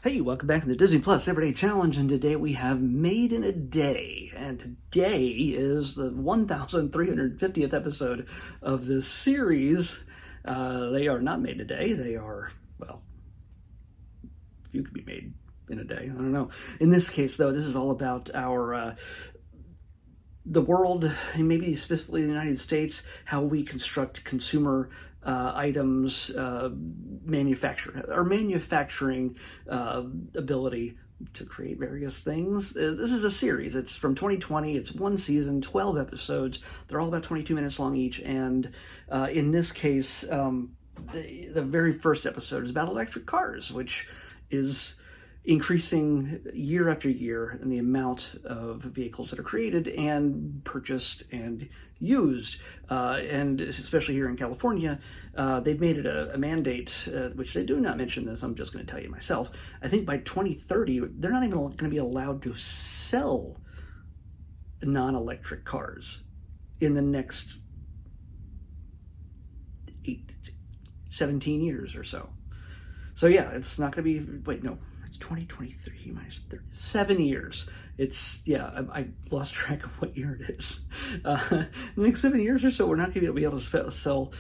Hey, welcome back to the Disney Plus Everyday Challenge, and today we have Made in a Day. And today is the 1350th episode of this series. They are not made in a day, they are, well, few could be made in a day, I don't know. In this case, though, this is all about the world, and maybe specifically the United States, how we construct consumer items, our manufacturing ability to create various things. This is a series. It's from 2020. It's one season, 12 episodes. They're all about 22 minutes long each. And in this case, the very first episode is about electric cars, which is increasing year after year in the amount of vehicles that are created and purchased and used. And especially here in California, they've made it a mandate, which they do not mention this, I'm just going to tell you myself. I think by 2030, they're not even going to be allowed to sell non-electric cars in the next 17 years or so. So yeah, it's not going to be, wait, no. It's 2023 minus 30, 7 years. It's, yeah, I lost track of what year it is. In the next 7 years or so, we're not going to be able to sell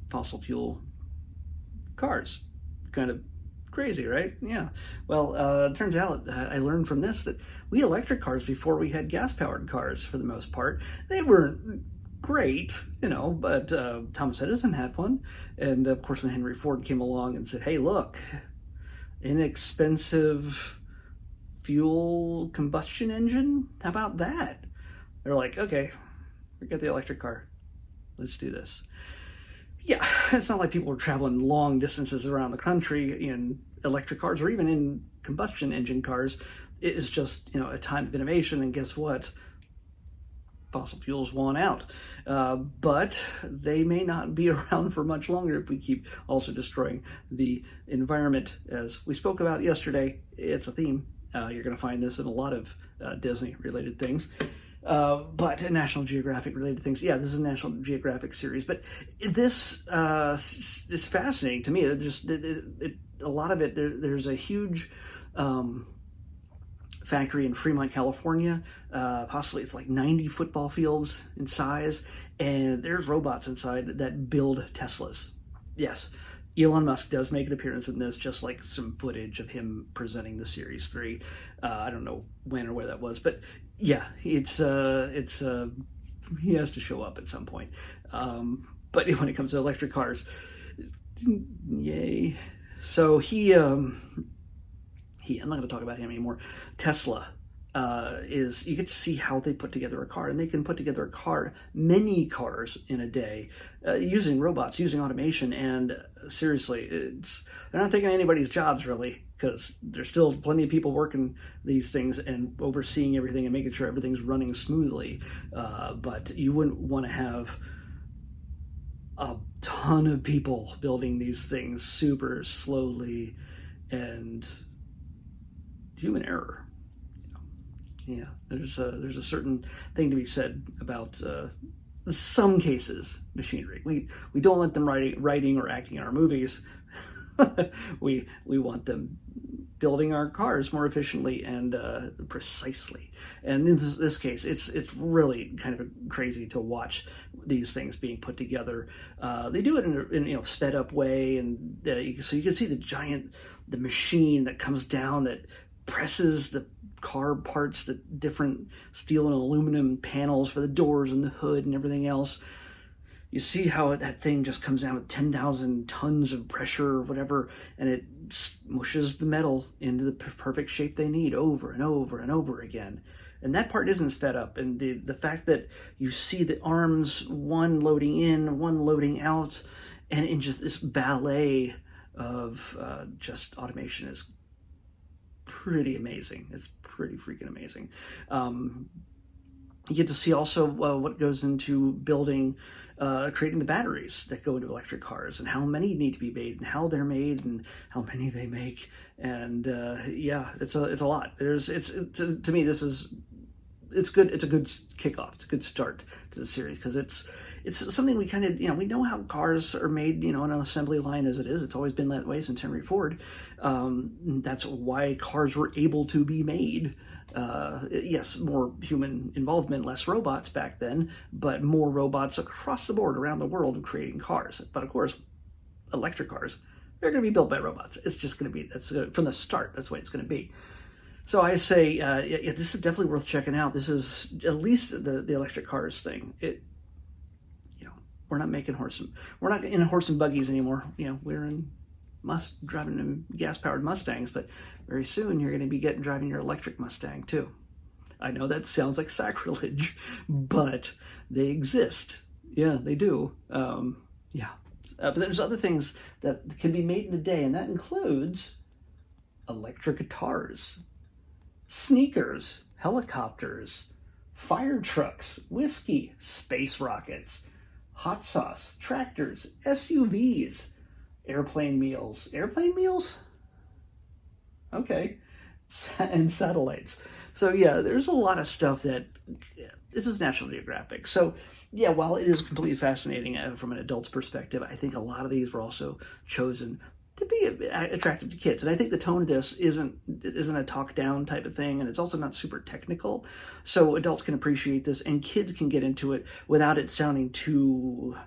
fossil fuel cars. Kind of crazy, right? Yeah. Well, it turns out I learned from this that we had electric cars before we had gas-powered cars for the most part. They weren't great, but Thomas Edison had one. And of course, when Henry Ford came along and said, hey, look, inexpensive fuel combustion engine, how about that? They're like, okay, forget the electric car, let's do this. Yeah, it's not like people were traveling long distances around the country in electric cars or even in combustion engine cars. It is just, a time of innovation, and guess what? Fossil fuels won out. But they may not be around for much longer if we keep also destroying the environment. As we spoke about yesterday, it's a theme. You're going to find this in a lot of Disney-related things. But National Geographic-related things. Yeah, this is a National Geographic series. But this is fascinating to me. A lot of it, there's a huge factory in Fremont, California. Possibly it's like 90 football fields in size, and there's robots inside that build Teslas. Yes, Elon Musk does make an appearance in this, just like some footage of him presenting the Series 3. I don't know when or where that was, but yeah, it's he has to show up at some point. But when it comes to electric cars, yay. So I'm not going to talk about him anymore. Tesla you get to see how they put together a car, and they can put together many cars in a day, using robots, using automation, and seriously, they're not taking anybody's jobs really, because there's still plenty of people working these things and overseeing everything and making sure everything's running smoothly, but you wouldn't want to have a ton of people building these things super slowly and human error. Yeah, there's a certain thing to be said about some cases machinery. We don't let them writing or acting in our movies. we want them building our cars more efficiently and precisely. And in this case, it's really kind of crazy to watch these things being put together. They do it in a sped up way, and so you can see the machine that comes down that presses the car parts, the different steel and aluminum panels for the doors and the hood and everything else. You see how that thing just comes down with 10,000 tons of pressure or whatever, and it smushes the metal into the perfect shape they need over and over and over again. And that part isn't sped up. And the fact that you see the arms, one loading in, one loading out, and in just this ballet of just automation is pretty amazing. It's pretty freaking amazing. You get to see also what goes into building, creating the batteries that go into electric cars, and how many need to be made, and how they're made, and how many they make. And yeah, it's a lot. To me, it's good. It's a good kickoff. It's a good start to the series, because it's something we kind of, we know how cars are made, on an assembly line as it is. It's always been that way since Henry Ford. That's why cars were able to be made. Yes, more human involvement, less robots back then, but more robots across the board around the world creating cars. But of course, electric cars, they're going to be built by robots. It's just going to be, that's from the start, that's the way it's going to be. So I say, this is definitely worth checking out. This is at least the electric cars thing. We're not making we're not in horse and buggies anymore. We're driving in gas-powered Mustangs, but very soon you're going to be driving your electric Mustang too. I know that sounds like sacrilege, but they exist. Yeah, they do. But there's other things that can be made in a day, and that includes electric guitars, sneakers, helicopters, fire trucks, whiskey, space rockets, hot sauce, tractors, SUVs, airplane meals. Airplane meals? Okay. And satellites. So yeah, there's a lot of stuff that, this is National Geographic. So yeah, while it is completely fascinating from an adult's perspective, I think a lot of these were also chosen to be attractive to kids. And I think the tone of this isn't a talk down type of thing, and it's also not super technical. So adults can appreciate this and kids can get into it without it sounding too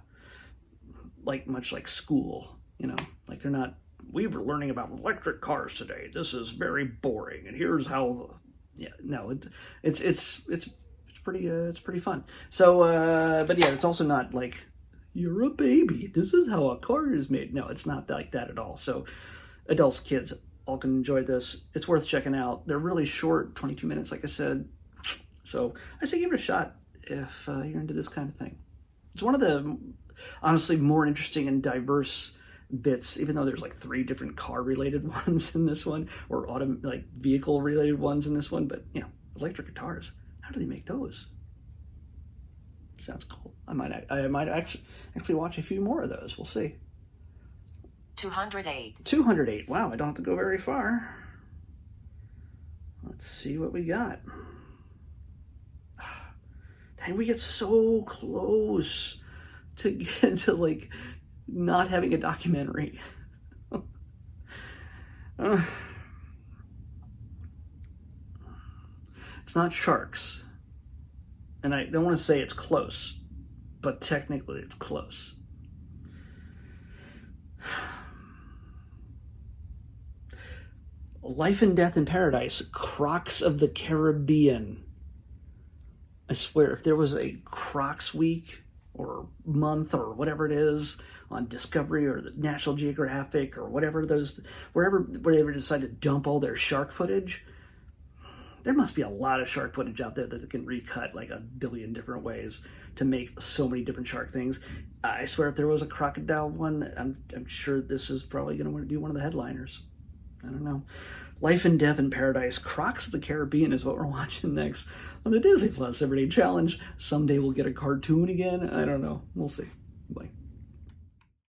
much like school, like they're not, we were learning about electric cars today. This is very boring, and here's how. Yeah, no, it's pretty fun. So, but yeah, it's also not like you're a baby. This is how a car is made. No, it's not like that at all. So, adults, kids, all can enjoy this. It's worth checking out. They're really short, 22 minutes, like I said. So, I say give it a shot if you're into this kind of thing. It's one of the honestly more interesting and diverse bits, even though there's 3 different car related ones in this one, or vehicle related ones in this one, but electric guitars, how do they make those? Sounds cool. I might actually watch a few more of those. We'll see. 208. Wow, I don't have to go very far. Let's see what we got. Dang, we get so close to get to not having a documentary. It's not sharks. And I don't want to say it's close, but technically it's close. Life and Death in Paradise, Crocs of the Caribbean. I swear, if there was a Crocs week or month or whatever it is on Discovery or the National Geographic or whatever wherever they decide to dump all their shark footage, there must be a lot of shark footage out there that they can recut a billion different ways to make so many different shark things. I swear, if there was a crocodile one, I'm sure this is probably going to be one of the headliners. I don't know. Life and Death in Paradise, Crocs of the Caribbean is what we're watching next on the Disney Plus Everyday Challenge. Someday we'll get a cartoon again. I don't know. We'll see. Bye.